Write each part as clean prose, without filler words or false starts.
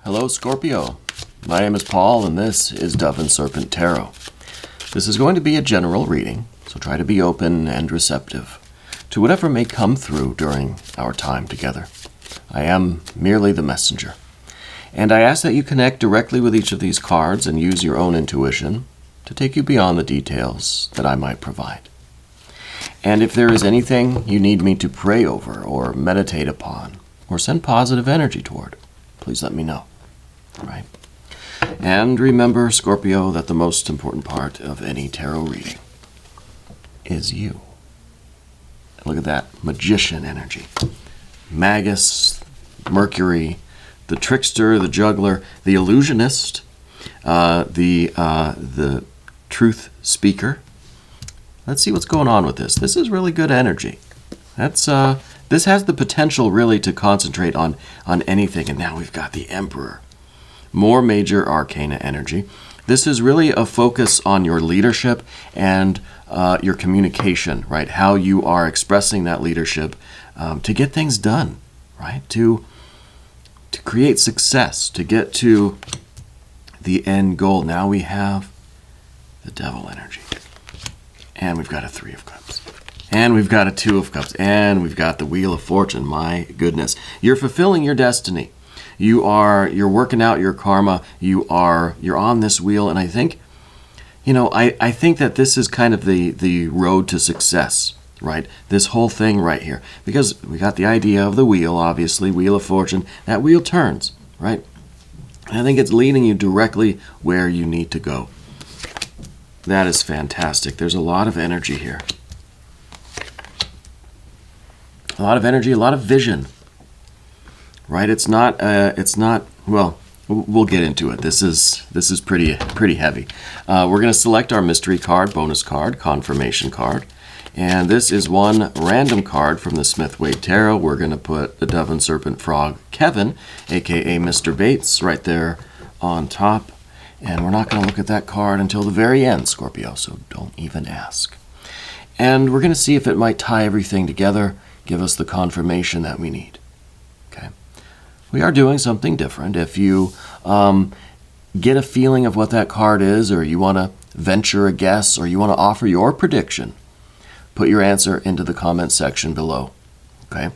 Hello, Scorpio. My name is Paul, and this is Dove and Serpent Tarot. This is going to be a general reading, so try to be open and receptive to whatever may come through during our time together. I am merely the messenger, and I ask that you connect directly with each of these cards and use your own intuition to take you beyond the details that I might provide. And if there is anything you need me to pray over or meditate upon or send positive energy toward, please let me know. All right? And remember, Scorpio, that the most important part of any tarot reading is you. Look at that magician energy. Magus, Mercury, the trickster, the juggler, the illusionist, the truth speaker. Let's see what's going on with this. This is really good energy. This has the potential really to concentrate on anything. And now we've got the Emperor. More major arcana energy. This is really a focus on your leadership and your communication, right? How you are expressing that leadership to get things done, right? To create success, to get to the end goal. Now we have the Devil energy. And we've got a Three of Cups. And we've got a Two of Cups. And we've got the Wheel of Fortune. My goodness. You're fulfilling your destiny. You're working out your karma. You're on this wheel. And I think, I think that this is kind of the road to success, right? This whole thing right here. Because we got the idea of the wheel, obviously, Wheel of Fortune. That wheel turns, right? And I think it's leading you directly where you need to go. That is fantastic. There's a lot of energy here. A lot of energy, a lot of vision. Right? It's not, well, we'll get into it. This is pretty heavy. We're going to select our mystery card, bonus card, confirmation card. And this is one random card from the Smith-Wade Tarot. We're going to put the Dove and Serpent Frog Kevin, aka Mr. Bates, right there on top. And we're not going to look at that card until the very end, Scorpio, so don't even ask. And we're going to see if it might tie everything together, give us the confirmation that we need. Okay. We are doing something different. If you get a feeling of what that card is, or you want to venture a guess, or you want to offer your prediction, put your answer into the comment section below. Okay?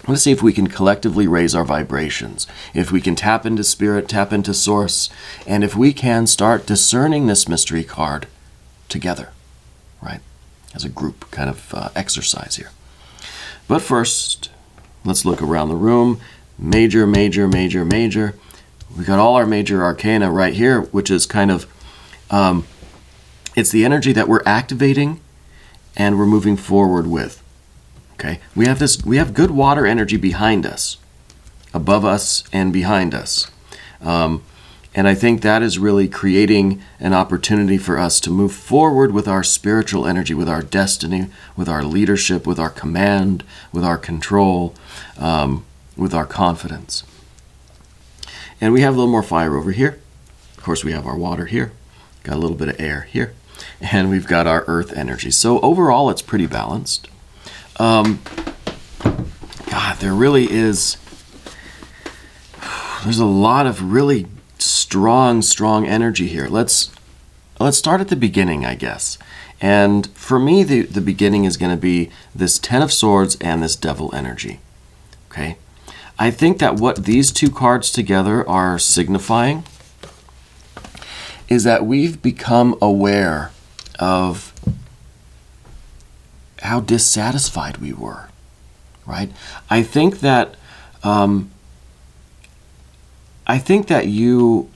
Let's see if we can collectively raise our vibrations, if we can tap into spirit, tap into source, and if we can start discerning this mystery card together, right? As a group kind of exercise here. But first, let's look around the room. Major, major, major, major. We got all our major arcana right here, which is kind of, it's the energy that we're activating and we're moving forward with. Okay, we have good water energy behind us, above us and behind us. And I think that is really creating an opportunity for us to move forward with our spiritual energy, with our destiny, with our leadership, with our command, with our control, with our confidence. And we have a little more fire over here. Of course, we have our water here. Got a little bit of air here. And we've got our earth energy. So overall, it's pretty balanced. God, there really is, there's a lot of really strong energy here. Let's start at the beginning, I guess. And for me, the beginning is going to be this Ten of Swords and this Devil energy. Okay? I think that what these two cards together are signifying is that we've become aware of how dissatisfied we were, right? I think that you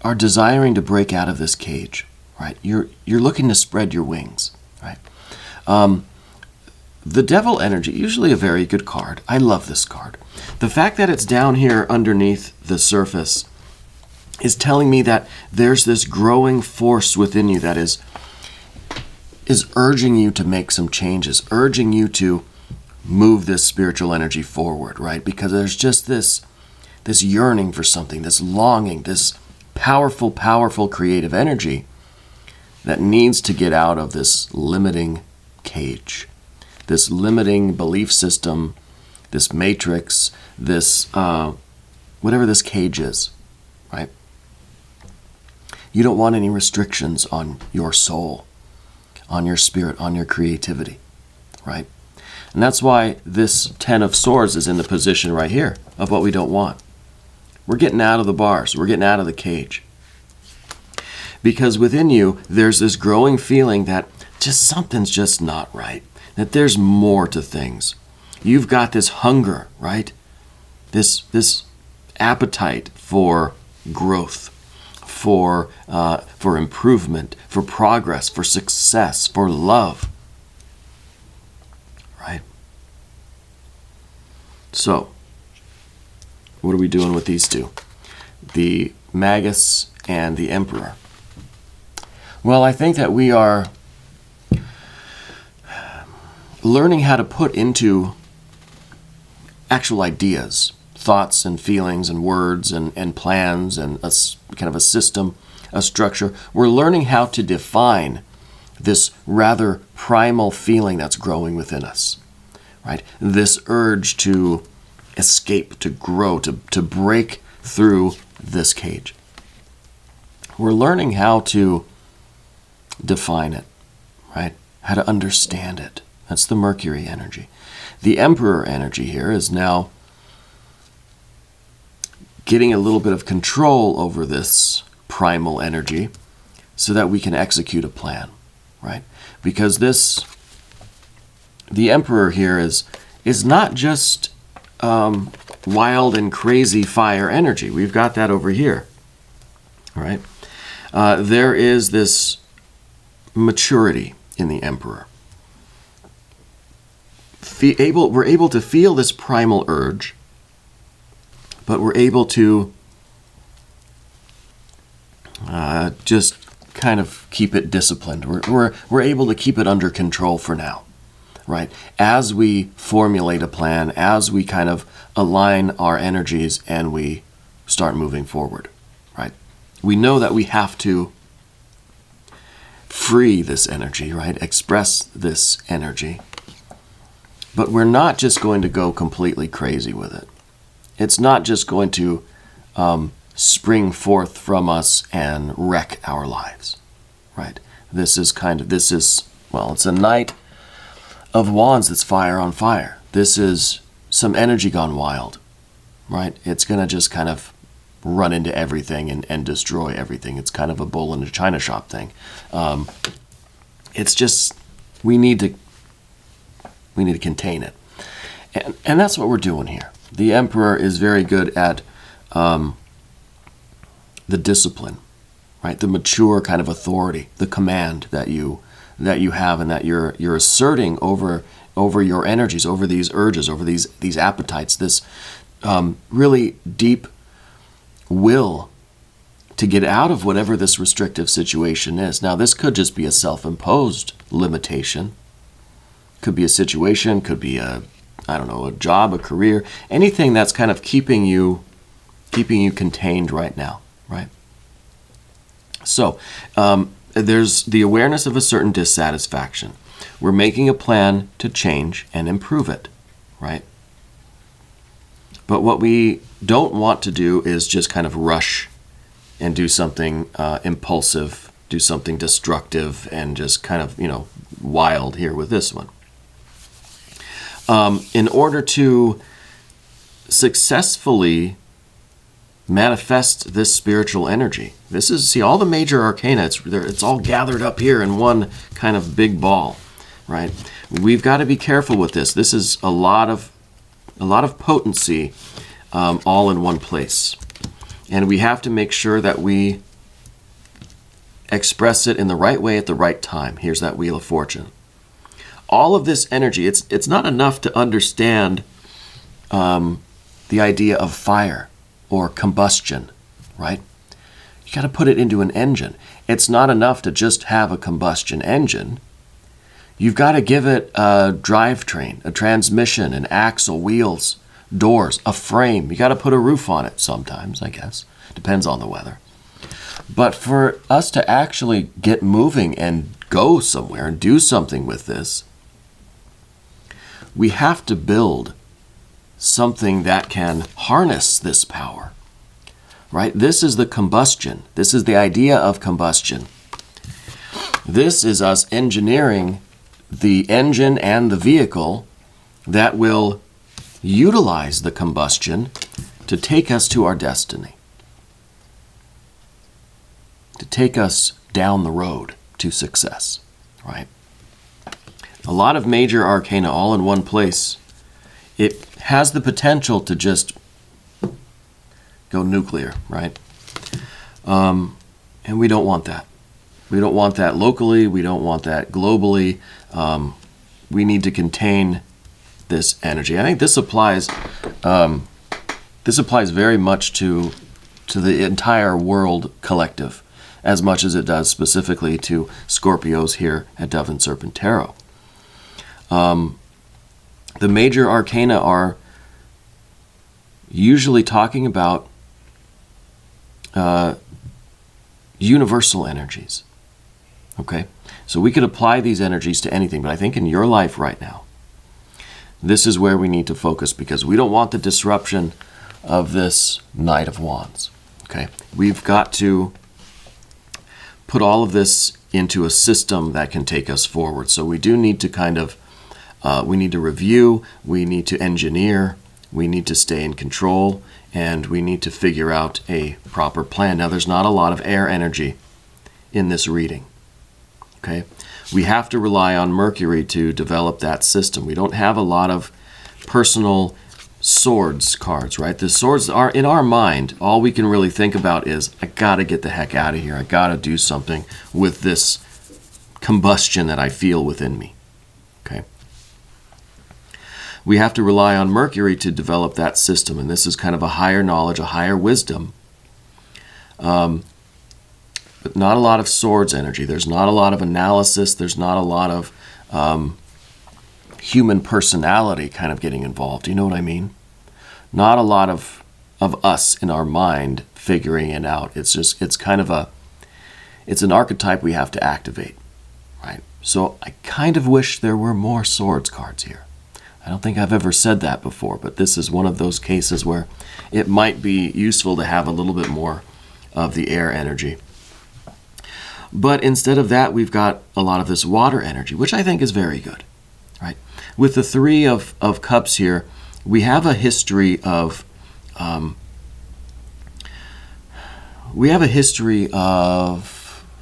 are desiring to break out of this cage, right? You're looking to spread your wings, right? The Devil energy, usually a very good card. I love this card. The fact that it's down here underneath the surface is telling me that there's this growing force within you that is urging you to make some changes, urging you to move this spiritual energy forward, right? Because there's just this yearning for something, this longing, this powerful creative energy that needs to get out of this limiting cage, this limiting belief system this matrix, this whatever this cage is, right? You don't want any restrictions on your soul, on your spirit, on your creativity, right? And that's why this 10 of Swords is in the position right here of what we don't want. We're getting out of the bars. We're getting out of the cage. Because within you, there's this growing feeling that just something's just not right, that there's more to things. You've got this hunger, right? This appetite for growth, for improvement, for progress, for success, for love, right? So, what are we doing with these two? The Magus and the Emperor. Well, I think that we are learning how to put into actual ideas, thoughts and feelings and words and plans and kind of a system, a structure. We're learning how to define this rather primal feeling that's growing within us, right? This urge to escape, to grow, to break through this cage. We're learning how to define it, right? How to understand it. That's the Mercury energy. The Emperor energy here is now getting a little bit of control over this primal energy so that we can execute a plan, right? Because the Emperor here is not just wild and crazy fire energy. We've got that over here, right? There is this maturity in the Emperor. We're able to feel this primal urge, but we're able to just kind of keep it disciplined. We're able to keep it under control for now, right? As we formulate a plan, as we kind of align our energies and we start moving forward, right? We know that we have to free this energy, right? Express this energy. But we're not just going to go completely crazy with it. It's not just going to spring forth from us and wreck our lives, right? It's a Knight of Wands that's fire on fire. This is some energy gone wild, right? It's going to just kind of run into everything and destroy everything. It's kind of a bull in a china shop thing. It's just, we need to contain it. And that's what we're doing here. The Emperor is very good at the discipline, right? The mature kind of authority, the command that you have and that you're asserting over your energies, over these urges, over these appetites, this really deep will to get out of whatever this restrictive situation is. Now, this could just be a self-imposed limitation. Could be a situation, could be a job, a career, anything that's kind of keeping you contained right now, right? So, there's the awareness of a certain dissatisfaction. We're making a plan to change and improve it, right? But what we don't want to do is just kind of rush and do something impulsive, do something destructive, and just kind of, wild here with this one. In order to successfully manifest this spiritual energy, all the major arcana, it's all gathered up here in one kind of big ball, right? We've got to be careful with this. This is a lot of potency all in one place. And we have to make sure that we express it in the right way at the right time. Here's that Wheel of Fortune. All of this energy, it's not enough to understand the idea of fire or combustion, right? You got to put it into an engine. It's not enough to just have a combustion engine. You've got to give it a drivetrain, a transmission, an axle, wheels, doors, a frame. You got to put a roof on it sometimes, I guess. Depends on the weather. But for us to actually get moving and go somewhere and do something with this, we have to build something that can harness this power, right? This is the combustion. This is the idea of combustion. This is us engineering the engine and the vehicle that will utilize the combustion to take us to our destiny, to take us down the road to success, right? A lot of major arcana all in one place. It has the potential to just go nuclear, right? And we don't want that. We don't want that locally. We don't want that globally. We need to contain this energy. I think this applies. This applies very much to the entire world collective, as much as it does specifically to Scorpios here at Dove and Serpent Tarot. The major arcana are usually talking about universal energies. Okay? So we could apply these energies to anything, but I think in your life right now, this is where we need to focus, because we don't want the disruption of this Knight of Wands. Okay? We've got to put all of this into a system that can take us forward. So we do need to kind of, we need to review, we need to engineer, we need to stay in control, and we need to figure out a proper plan. Now, there's not a lot of air energy in this reading. Okay? We have to rely on Mercury to develop that system. We don't have a lot of personal swords cards, right? The swords are in our mind. All we can really think about is, I gotta get the heck out of here. I gotta do something with this combustion that I feel within me. Okay? We have to rely on Mercury to develop that system, and this is kind of a higher knowledge, a higher wisdom. But not a lot of swords energy. There's not a lot of analysis. There's not a lot of human personality kind of getting involved. You know what I mean? Not a lot of us in our mind figuring it out. It's just, it's kind of it's an archetype we have to activate, right? So I kind of wish there were more swords cards here. I don't think I've ever said that before, but this is one of those cases where it might be useful to have a little bit more of the air energy. But instead of that, we've got a lot of this water energy, which I think is very good, right? With the Three of Cups here, we have a history of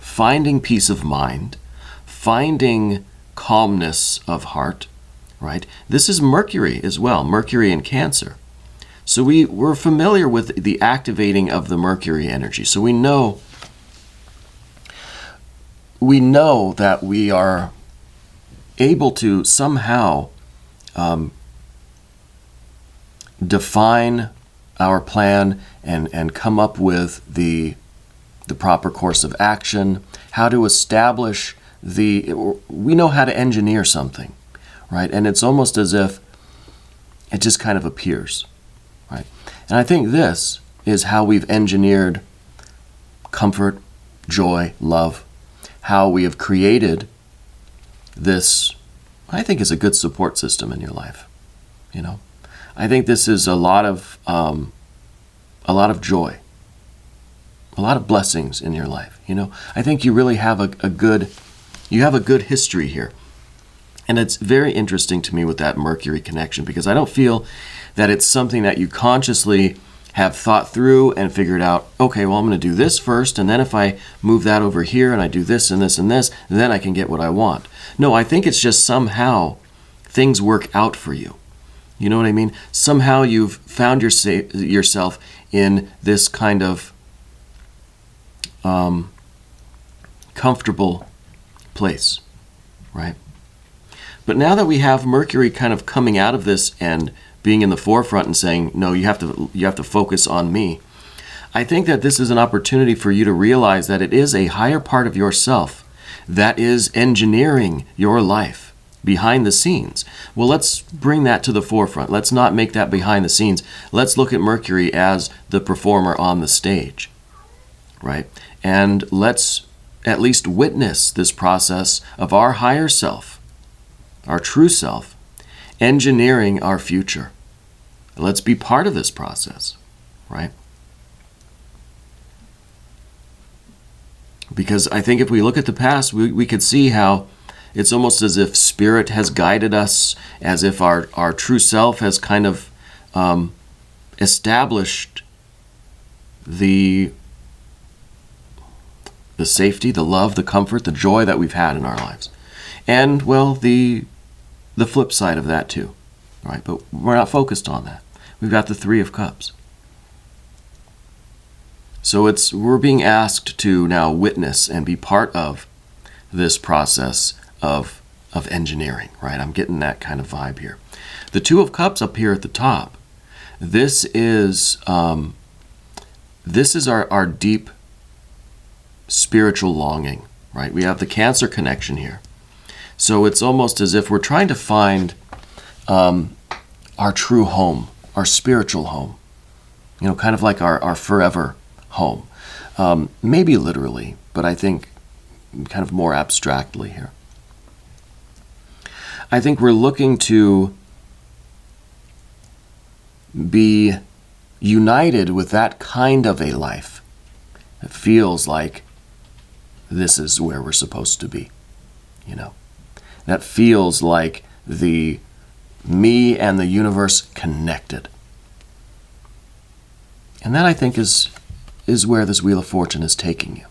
finding peace of mind, finding calmness of heart, right? This is Mercury as well, Mercury in Cancer. So we're familiar with the activating of the Mercury energy. So we know that we are able to somehow define our plan and come up with the proper course of action, how to establish we know how to engineer something, right? And it's almost as if it just kind of appears, right? And I think this is how we've engineered comfort, joy, love, how we have created this, I think, is a good support system in your life. You know, I think this is a lot of joy, a lot of blessings in your life. You know, I think you really have a good history here. And it's very interesting to me with that Mercury connection, because I don't feel that it's something that you consciously have thought through and figured out, okay, well, I'm going to do this first, and then if I move that over here and I do this and this and this, then I can get what I want. No, I think it's just somehow things work out for you. You know what I mean? Somehow you've found yourself in this kind of comfortable place, right? But now that we have Mercury kind of coming out of this and being in the forefront and saying, no, you have to focus on me, I think that this is an opportunity for you to realize that it is a higher part of yourself that is engineering your life behind the scenes. Well, let's bring that to the forefront. Let's not make that behind the scenes. Let's look at Mercury as the performer on the stage, right? And let's at least witness this process of our higher self, our true self, engineering our future. Let's be part of this process, right? Because I think if we look at the past, we could see how it's almost as if Spirit has guided us, as if our true self has kind of established the safety, the love, the comfort, the joy that we've had in our lives. And, well, the flip side of that too, right? But we're not focused on that. We've got the Three of Cups. So we're being asked to now witness and be part of this process of engineering, right? I'm getting that kind of vibe here. The Two of Cups up here at the top, this is our deep spiritual longing, right? We have the Cancer connection here. So it's almost as if we're trying to find our true home, our spiritual home, kind of like our forever home. Maybe literally, but I think kind of more abstractly here. I think we're looking to be united with that kind of a life. It feels like this is where we're supposed to be, That feels like the me and the universe connected. And that, I think, is where this Wheel of Fortune is taking you.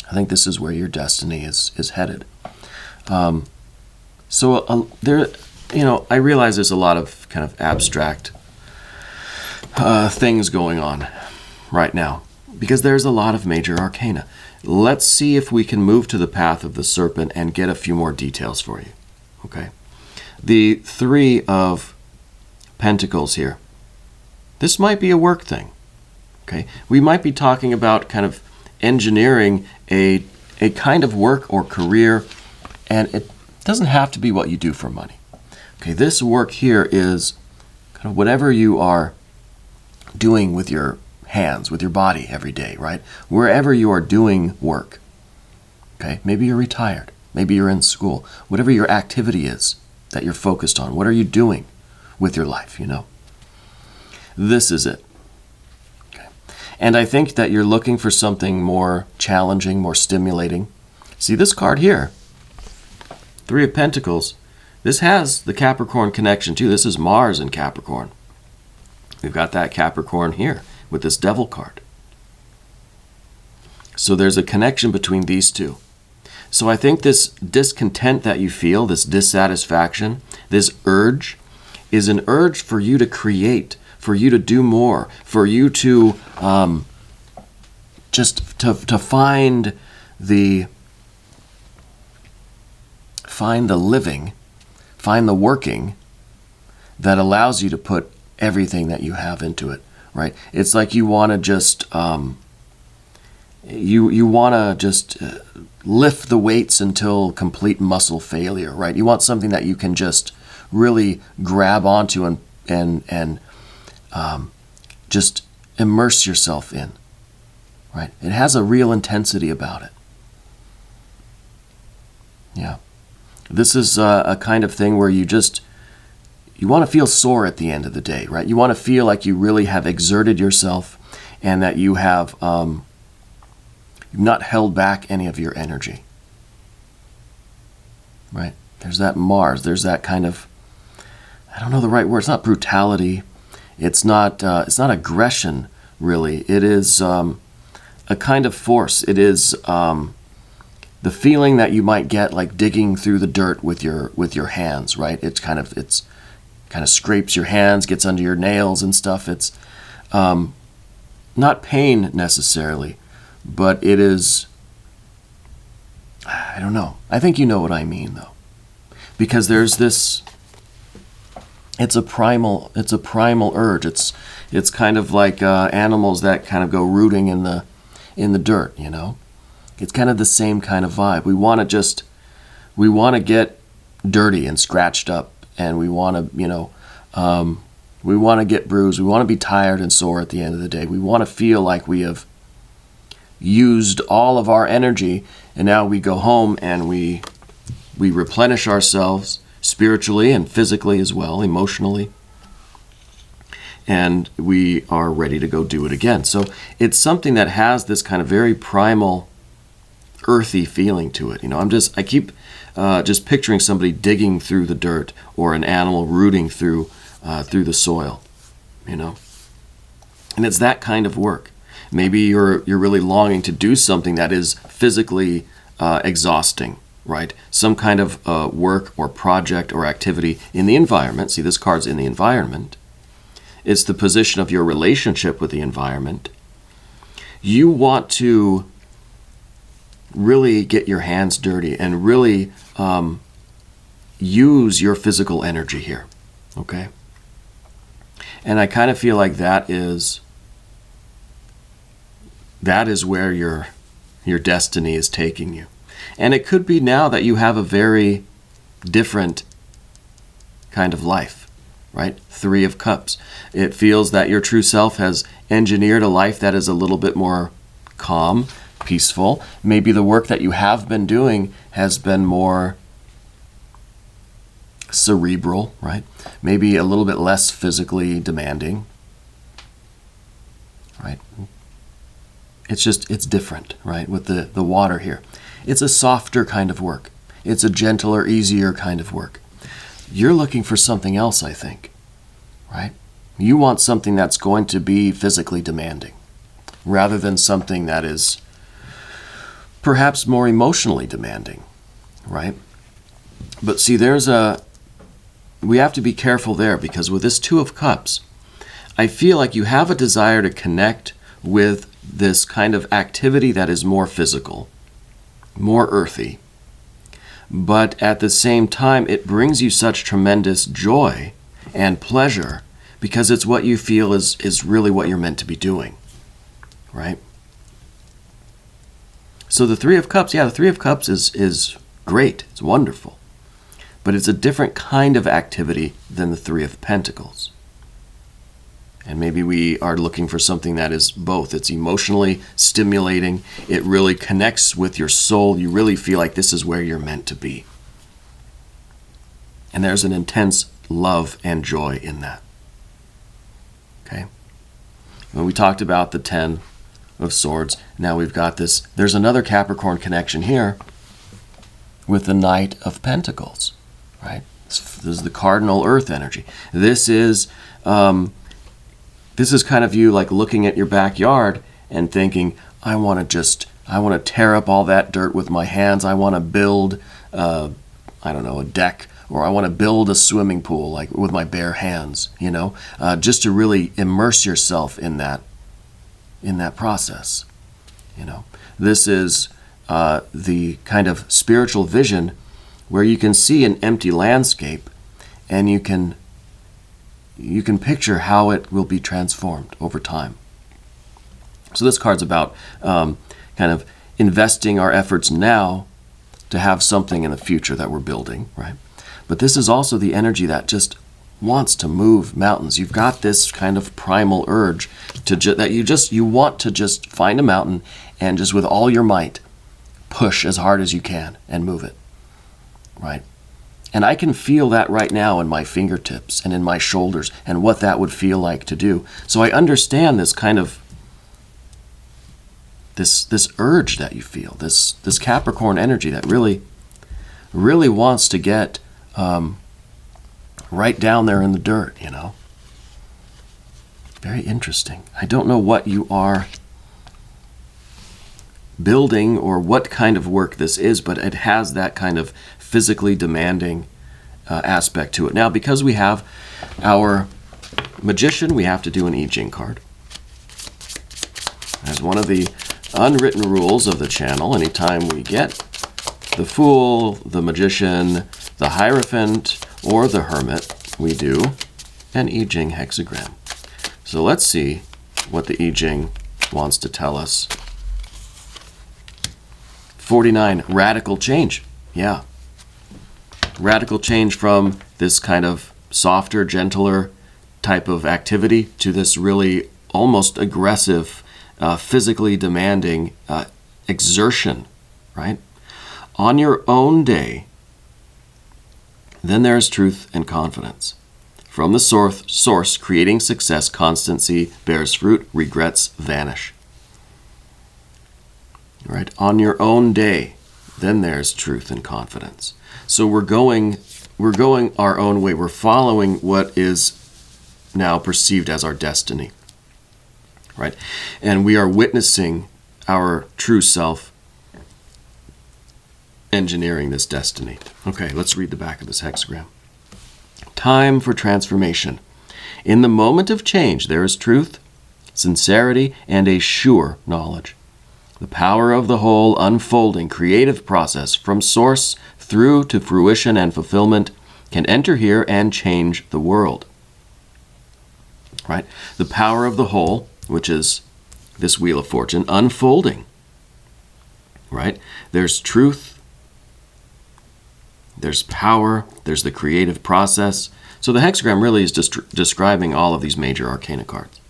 I think this is where your destiny is headed. I realize there's a lot of kind of abstract things going on right now, because there's a lot of major arcana. Let's see if we can move to the path of the Serpent and get a few more details for you. Okay? The Three of Pentacles here. This might be a work thing. Okay? We might be talking about kind of engineering a kind of work or career, and it doesn't have to be what you do for money. Okay, this work here is kind of whatever you are doing with your hands, with your body every day, right? Wherever you are doing work. Okay, maybe you're retired, maybe you're in school, whatever your activity is that you're focused on, what are you doing with your life, This is it. Okay. And I think that you're looking for something more challenging, more stimulating. See this card here, Three of Pentacles, this has the Capricorn connection too. This is Mars in Capricorn. We've got that Capricorn here with this Devil card. So there's a connection between these two. So I think this discontent that you feel, this dissatisfaction, this urge, is an urge for you to create, for you to do more, for you to just to find the living, find the working that allows you to put everything that you have into it, right? It's like you want to just you want to just lift the weights until complete muscle failure, right? You want something that you can just really grab onto and just immerse yourself in, right? It has a real intensity about it. Yeah. This is a kind of thing where you want to feel sore at the end of the day, right? You want to feel like you really have exerted yourself and that you have you've not held back any of your energy, right? There's that Mars. There's that kind of, I don't know the right word. It's not brutality. It's not aggression, really. It is a kind of force. It is the feeling that you might get like digging through the dirt with your hands, right? It's kind of scrapes your hands, gets under your nails and stuff. It's not pain necessarily, but it is, I don't know. I think you know what I mean though. Because there's this, it's a primal urge. It's kind of like animals that kind of go rooting in the dirt, It's kind of the same kind of vibe. We want to get dirty and scratched up, and we want to, we want to get bruised. We want to be tired and sore at the end of the day. We want to feel like we have used all of our energy, and now we go home and we replenish ourselves spiritually and physically as well, emotionally. and we are ready to go do it again. So it's something that has this kind of very primal, earthy feeling to it. I keep just picturing somebody digging through the dirt, or an animal rooting through the soil, And it's that kind of work. Maybe you're really longing to do something that is physically exhausting, right? Some kind of work or project or activity in the environment. See, this card's in the environment. It's the position of your relationship with the environment. You want to really get your hands dirty and really use your physical energy here, okay? And I kind of feel like that is where your destiny is taking you. And it could be now that you have a very different kind of life, right? 3 of Cups. It feels that your true self has engineered a life that is a little bit more calm, peaceful. Maybe the work that you have been doing has been more cerebral, right? Maybe a little bit less physically demanding, right? It's different, right? With the water here. It's a softer kind of work. It's a gentler, easier kind of work. You're looking for something else, I think, right? You want something that's going to be physically demanding, rather than something that is perhaps more emotionally demanding, right? But see, we have to be careful there, because with this 2 of Cups, I feel like you have a desire to connect with this kind of activity that is more physical, more earthy. But at the same time, it brings you such tremendous joy and pleasure, because it's what you feel is really what you're meant to be doing, right? So the 3 of Cups, the 3 of Cups is great. It's wonderful. But it's a different kind of activity than the 3 of Pentacles. And maybe we are looking for something that is both. It's emotionally stimulating. It really connects with your soul. You really feel like this is where you're meant to be. And there's an intense love and joy in that. Okay? When we talked about the 10 of Swords, now we've got this. There's another Capricorn connection here with the Knight of Pentacles, right? This is the cardinal earth energy. This is kind of you like looking at your backyard and thinking, I want to tear up all that dirt with my hands. I want to build, a deck, or I want to build a swimming pool like with my bare hands, just to really immerse yourself in that process, This is the kind of spiritual vision where you can see an empty landscape and you can picture how it will be transformed over time. So this card's about kind of investing our efforts now to have something in the future that we're building, right? But this is also the energy that just wants to move mountains. You've got this kind of primal urge that you want to just find a mountain and just with all your might push as hard as you can and move it, right? And I can feel that right now in my fingertips and in my shoulders and what that would feel like to do. So I understand this kind of this urge that you feel, this Capricorn energy that really, really wants to get right down there in the dirt, Very interesting. I don't know what you are building or what kind of work this is, but it has that kind of physically demanding aspect to it. Now, because we have our Magician, we have to do an I Ching card. As one of the unwritten rules of the channel, anytime we get the Fool, the Magician, the Hierophant, or the Hermit, we do an I Ching hexagram. So let's see what the I Ching wants to tell us. 49, radical change. Yeah. Radical change from this kind of softer, gentler type of activity to this really almost aggressive, physically demanding exertion, right? On your own day, then there is truth and confidence. From the source, creating success, constancy bears fruit, regrets vanish. Right? On your own day, then there's truth and confidence. So we're going our own way. We're following what is now perceived as our destiny. Right? And we are witnessing our true self engineering this destiny. Okay, let's read the back of this hexagram. Time for transformation. In the moment of change, there is truth, sincerity, and a sure knowledge. The power of the whole unfolding creative process from source through to fruition and fulfillment can enter here and change the world. Right? The power of the whole, which is this wheel of fortune, unfolding. Right? There's truth, there's power, there's the creative process. So the hexagram really is just describing all of these major arcana cards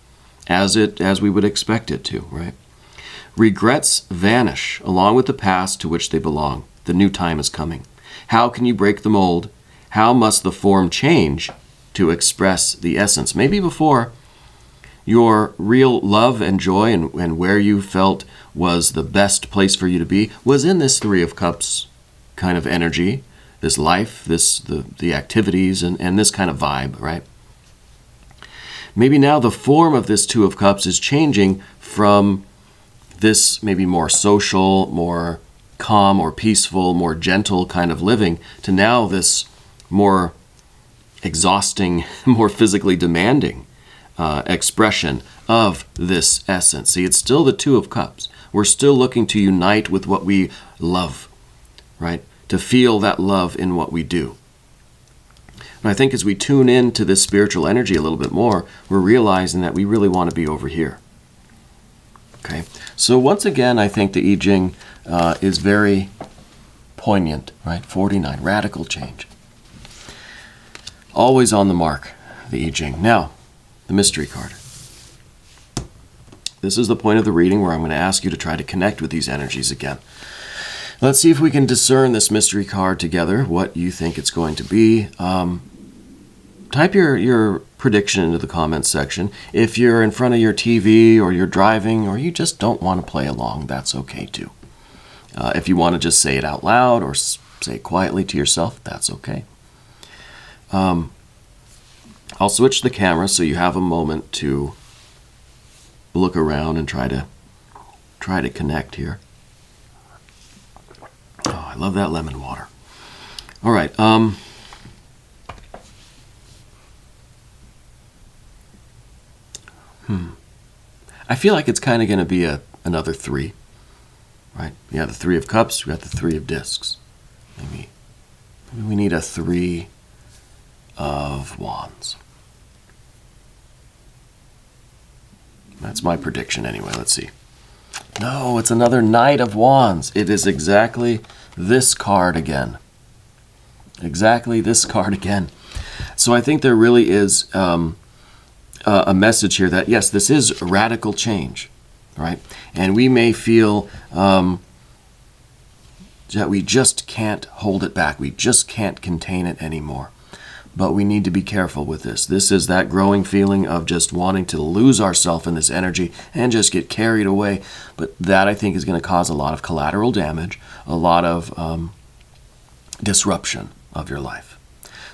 as we would expect it to, right? Regrets vanish along with the past to which they belong. The new time is coming. How can you break the mold? How must the form change to express the essence? Maybe before, your real love and joy and where you felt was the best place for you to be was in this Three of Cups kind of energy, this life, the activities, and this kind of vibe, right? Maybe now the form of this Two of Cups is changing from this maybe more social, more calm or peaceful, more gentle kind of living to now this more exhausting, more physically demanding expression of this essence. See, it's still the Two of Cups. We're still looking to unite with what we love, right? To feel that love in what we do. And I think as we tune in to this spiritual energy a little bit more, we're realizing that we really want to be over here. Okay, so once again, I think the I Ching is very poignant, right? 49, radical change. Always on the mark, the I Ching. Now, the mystery card. This is the point of the reading where I'm going to ask you to try to connect with these energies again. Let's see if we can discern this mystery card together, what you think it's going to be. Type your prediction into the comments section. If you're in front of your TV or you're driving or you just don't want to play along, that's okay too. If you want to just say it out loud or say it quietly to yourself, that's okay. I'll switch the camera so you have a moment to look around and try to connect here. Oh, I love that lemon water. All right. I feel like it's kind of going to be another three, right? Yeah, the Three of Cups. We got the Three of Discs. Maybe we need a Three of Wands. That's my prediction anyway. Let's see. No, it's another Knight of Wands. It is exactly this card again. Exactly this card again. So I think there really is a message here that, yes, this is radical change, right? And we may feel that we just can't hold it back. We just can't contain it anymore. But we need to be careful with this. This is that growing feeling of just wanting to lose ourselves in this energy and just get carried away. But that, I think, is going to cause a lot of collateral damage, a lot of disruption of your life.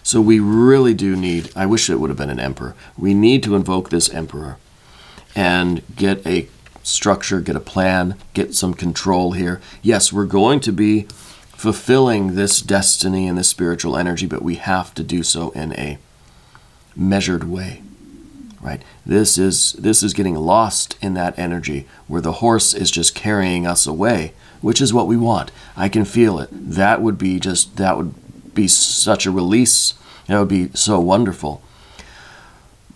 So we really do need, I wish it would have been an emperor. We need to invoke this emperor and get a structure, get a plan, get some control here. Yes, we're going to be fulfilling this destiny and this spiritual energy, but we have to do so in a measured way, right? This is getting lost in that energy where the horse is just carrying us away, which is what we want. I can feel it. That would be such a release. That would be so wonderful.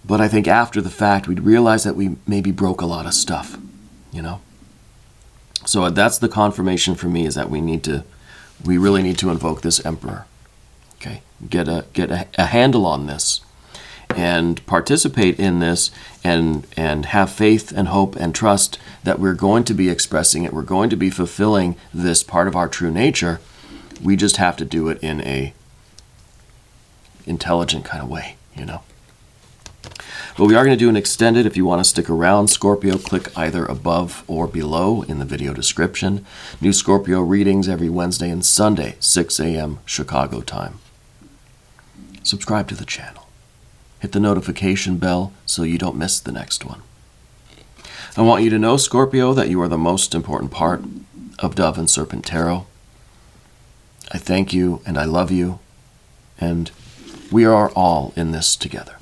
But I think after the fact, we'd realize that we maybe broke a lot of stuff, you know? So that's the confirmation for me, is that we really need to invoke this emperor. Okay, get a handle on this and participate in this and have faith and hope and trust that we're going to be expressing it. We're going to be fulfilling this part of our true nature. We just have to do it in a intelligent kind of way, you know. But we are going to do an extended. If you want to stick around, Scorpio, click either above or below in the video description. New Scorpio readings every Wednesday and Sunday, 6 a.m. Chicago time. Subscribe to the channel. Hit the notification bell so you don't miss the next one. I want you to know, Scorpio, that you are the most important part of Dove and Serpent Tarot. I thank you and I love you, and we are all in this together.